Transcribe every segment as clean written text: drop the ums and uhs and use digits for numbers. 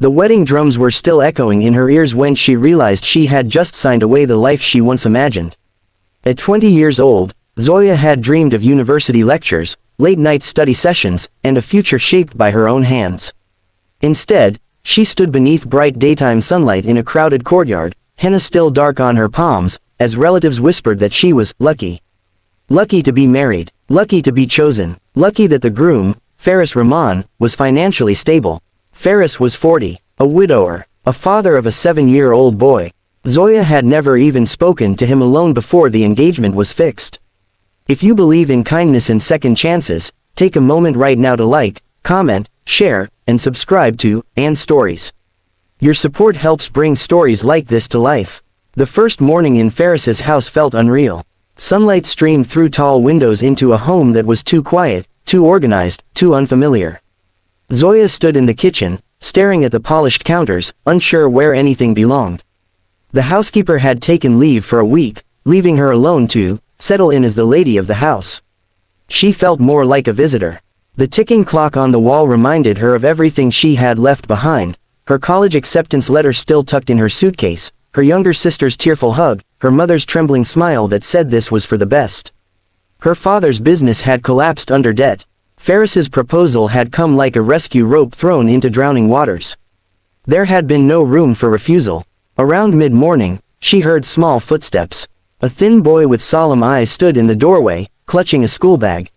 The wedding drums were still echoing in her ears when she realized she had just signed away the life she once imagined. At 20 years old, Zoya had dreamed of university lectures, late-night study sessions, and a future shaped by her own hands. Instead, she stood beneath bright daytime sunlight in a crowded courtyard, henna still dark on her palms, as relatives whispered that she was lucky. Lucky to be married, lucky to be chosen, lucky that the groom, Faris Rahman, was financially stable. Faris was 40, a widower, a father of a 7-year-old boy. Zoya had never even spoken to him alone before the engagement was fixed. If you believe in kindness and second chances, take a moment right now to like, comment, share, and subscribe to And Stories. Your support helps bring stories like this to life. The first morning in Faris's house felt unreal. Sunlight streamed through tall windows into a home that was too quiet, too organized, too unfamiliar. Zoya stood in the kitchen, staring at the polished counters, unsure where anything belonged. The housekeeper had taken leave for a week, leaving her alone to settle in as the lady of the house. She felt more like a visitor. The ticking clock on the wall reminded her of everything she had left behind, her college acceptance letter still tucked in her suitcase, her younger sister's tearful hug, her mother's trembling smile that said this was for the best. Her father's business had collapsed under debt. Faris's proposal had come like a rescue rope thrown into drowning waters. There had been no room for refusal. Around mid-morning, she heard small footsteps. A thin boy with solemn eyes stood in the doorway, clutching a school bag.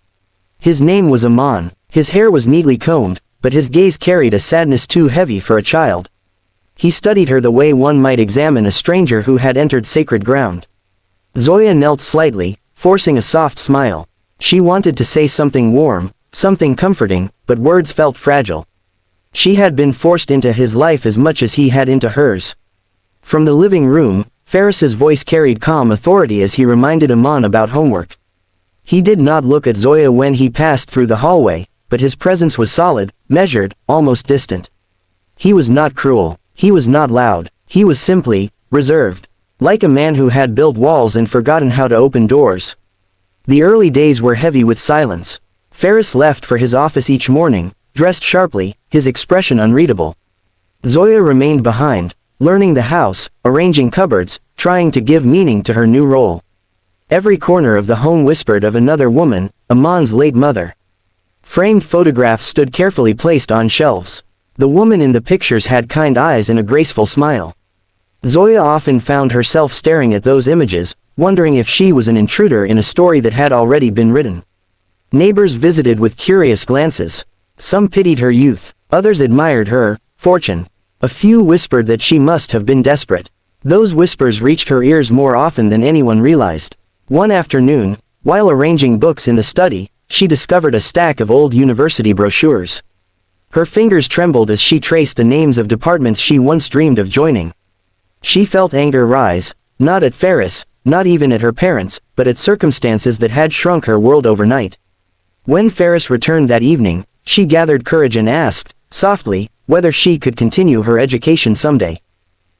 His name was Aman. His hair was neatly combed, but his gaze carried a sadness too heavy for a child. He studied her the way one might examine a stranger who had entered sacred ground. Zoya knelt slightly, forcing a soft smile. She wanted to say something warm, something comforting, but words felt fragile. She had been forced into his life as much as he had into hers. From the living room, Faris's voice carried calm authority as he reminded Aman about homework. He did not look at Zoya when he passed through the hallway, but his presence was solid, measured, almost distant. He was not cruel. He was not loud. He was simply reserved. Like a man who had built walls and forgotten how to open doors. The early days were heavy with silence. Faris left for his office each morning, dressed sharply, his expression unreadable. Zoya remained behind, learning the house, arranging cupboards, trying to give meaning to her new role. Every corner of the home whispered of another woman, Aman's late mother. Framed photographs stood carefully placed on shelves. The woman in the pictures had kind eyes and a graceful smile. Zoya often found herself staring at those images, wondering if she was an intruder in a story that had already been written. Neighbors visited with curious glances. Some pitied her youth, others admired her fortune. A few whispered that she must have been desperate. Those whispers reached her ears more often than anyone realized. One afternoon, while arranging books in the study, she discovered a stack of old university brochures. Her fingers trembled as she traced the names of departments she once dreamed of joining. She felt anger rise, not at Faris, not even at her parents, but at circumstances that had shrunk her world overnight. When Faris returned that evening, she gathered courage and asked, softly, whether she could continue her education someday.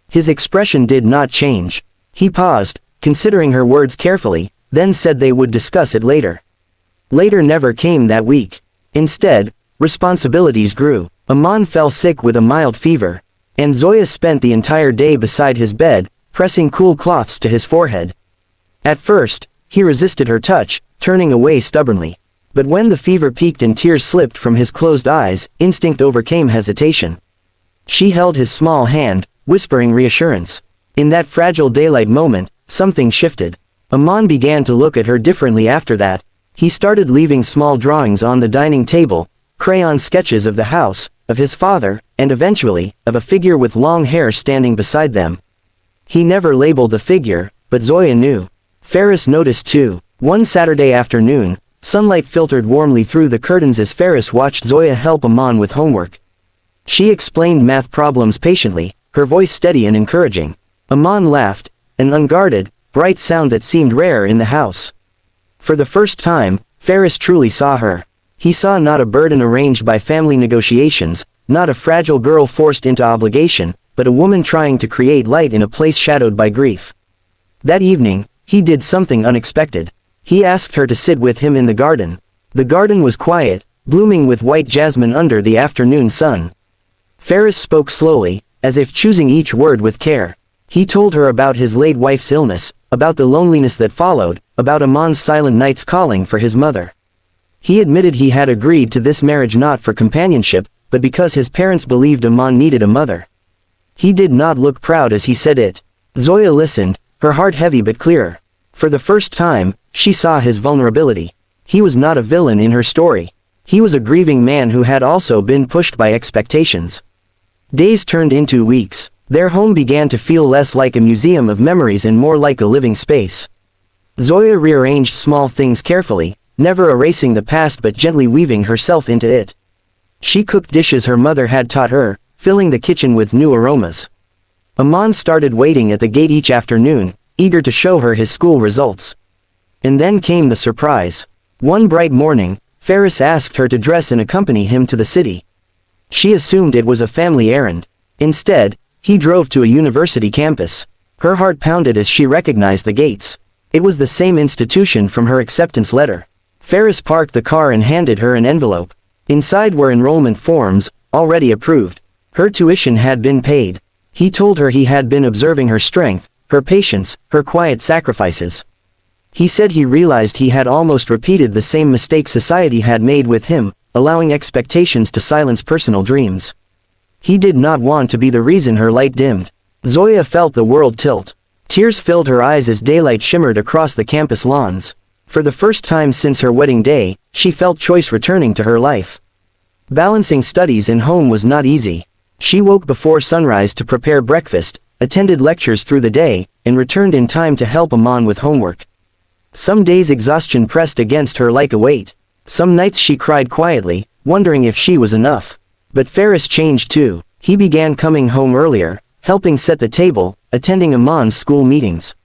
His expression did not change. He paused, considering her words carefully, then said they would discuss it later. Later never came that week. Instead, responsibilities grew. Aman fell sick with a mild fever, and Zoya spent the entire day beside his bed, pressing cool cloths to his forehead. At first, he resisted her touch, turning away stubbornly. But when the fever peaked and tears slipped from his closed eyes, instinct overcame hesitation. She held his small hand, whispering reassurance. In that fragile daylight moment, something shifted. Aman began to look at her differently after that. He started leaving small drawings on the dining table, crayon sketches of the house, of his father, and eventually, of a figure with long hair standing beside them. He never labeled the figure, but Zoya knew. Faris noticed too. One Saturday afternoon, sunlight filtered warmly through the curtains as Faris watched Zoya help Aman with homework. She explained math problems patiently, her voice steady and encouraging. Aman laughed, an unguarded, bright sound that seemed rare in the house. For the first time, Faris truly saw her. He saw not a burden arranged by family negotiations, not a fragile girl forced into obligation, but a woman trying to create light in a place shadowed by grief. That evening, he did something unexpected. He asked her to sit with him in the garden. The garden was quiet, blooming with white jasmine under the afternoon sun. Ferris spoke slowly, as if choosing each word with care. He told her about his late wife's illness, about the loneliness that followed, about Amon's silent nights calling for his mother. He admitted he had agreed to this marriage not for companionship, but because his parents believed Amon needed a mother. He did not look proud as he said it. Zoya listened, her heart heavy but clearer. For the first time, she saw his vulnerability. He was not a villain in her story. He was a grieving man who had also been pushed by expectations. Days turned into weeks. Their home began to feel less like a museum of memories and more like a living space. Zoya rearranged small things carefully, never erasing the past but gently weaving herself into it. She cooked dishes her mother had taught her, filling the kitchen with new aromas. Amon started waiting at the gate each afternoon, eager to show her his school results. And then came the surprise. One bright morning, Ferris asked her to dress and accompany him to the city. She assumed it was a family errand. Instead, he drove to a university campus. Her heart pounded as she recognized the gates. It was the same institution from her acceptance letter. Ferris parked the car and handed her an envelope. Inside were enrollment forms, already approved. Her tuition had been paid. He told her he had been observing her strength, her patience, her quiet sacrifices. He said he realized he had almost repeated the same mistake society had made with him, allowing expectations to silence personal dreams. He did not want to be the reason her light dimmed. Zoya felt the world tilt. Tears filled her eyes as daylight shimmered across the campus lawns. For the first time since her wedding day, she felt choice returning to her life. Balancing studies and home was not easy. She woke before sunrise to prepare breakfast, attended lectures through the day, and returned in time to help Amon with homework. Some days exhaustion pressed against her like a weight. Some nights she cried quietly, wondering if she was enough. But Ferris changed too. He began coming home earlier, helping set the table, attending Amon's school meetings.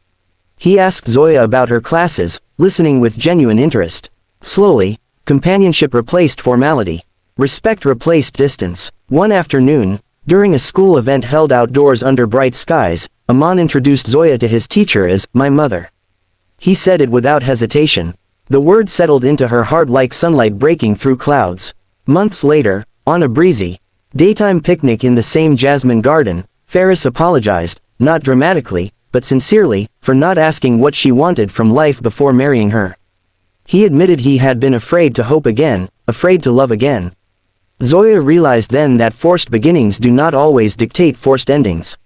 He asked Zoya about her classes, listening with genuine interest. Slowly, companionship replaced formality. Respect replaced distance. One afternoon, during a school event held outdoors under bright skies, Amon introduced Zoya to his teacher as "my mother." He said it without hesitation. The word settled into her heart like sunlight breaking through clouds. Months later, on a breezy, daytime picnic in the same jasmine garden, Ferris apologized, not dramatically, but sincerely, for not asking what she wanted from life before marrying her. He admitted he had been afraid to hope again, afraid to love again. Zoya realized then that forced beginnings do not always dictate forced endings.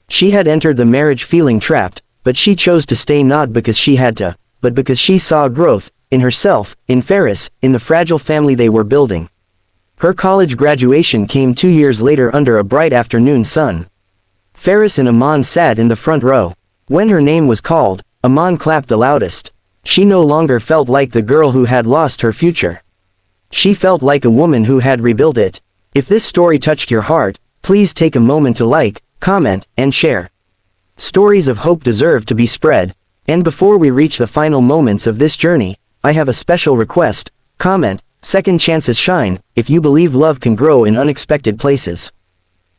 She had entered the marriage feeling trapped, but she chose to stay not because she had to, but because she saw growth, in herself, in Ferris, in the fragile family they were building. Her college graduation came 2 years later under a bright afternoon sun. Ferris and Amon sat in the front row. When her name was called, Amon clapped the loudest. She no longer felt like the girl who had lost her future. She felt like a woman who had rebuilt it. If this story touched your heart, please take a moment to like, comment, and share. Stories of hope deserve to be spread. And before we reach the final moments of this journey, I have a special request. Comment, "Second chances shine," if you believe love can grow in unexpected places.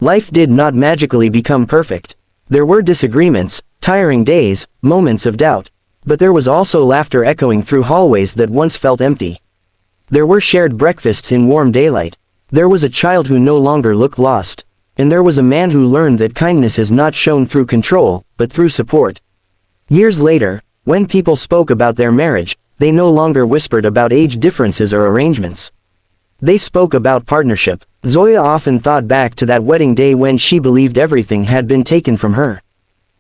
Life did not magically become perfect. There were disagreements, tiring days, moments of doubt. But there was also laughter echoing through hallways that once felt empty. There were shared breakfasts in warm daylight. There was a child who no longer looked lost. And there was a man who learned that kindness is not shown through control, but through support. Years later, when people spoke about their marriage, they no longer whispered about age differences or arrangements. They spoke about partnership. Zoya often thought back to that wedding day when she believed everything had been taken from her.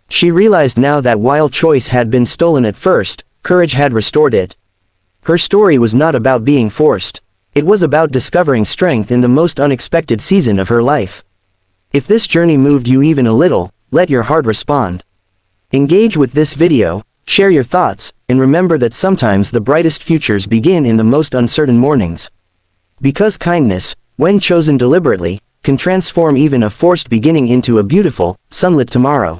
She realized now that while choice had been stolen at first, courage had restored it. Her story was not about being forced. It was about discovering strength in the most unexpected season of her life. If this journey moved you even a little, let your heart respond. Engage with this video, share your thoughts, and remember that sometimes the brightest futures begin in the most uncertain mornings. Because kindness, when chosen deliberately, can transform even a forced beginning into a beautiful, sunlit tomorrow.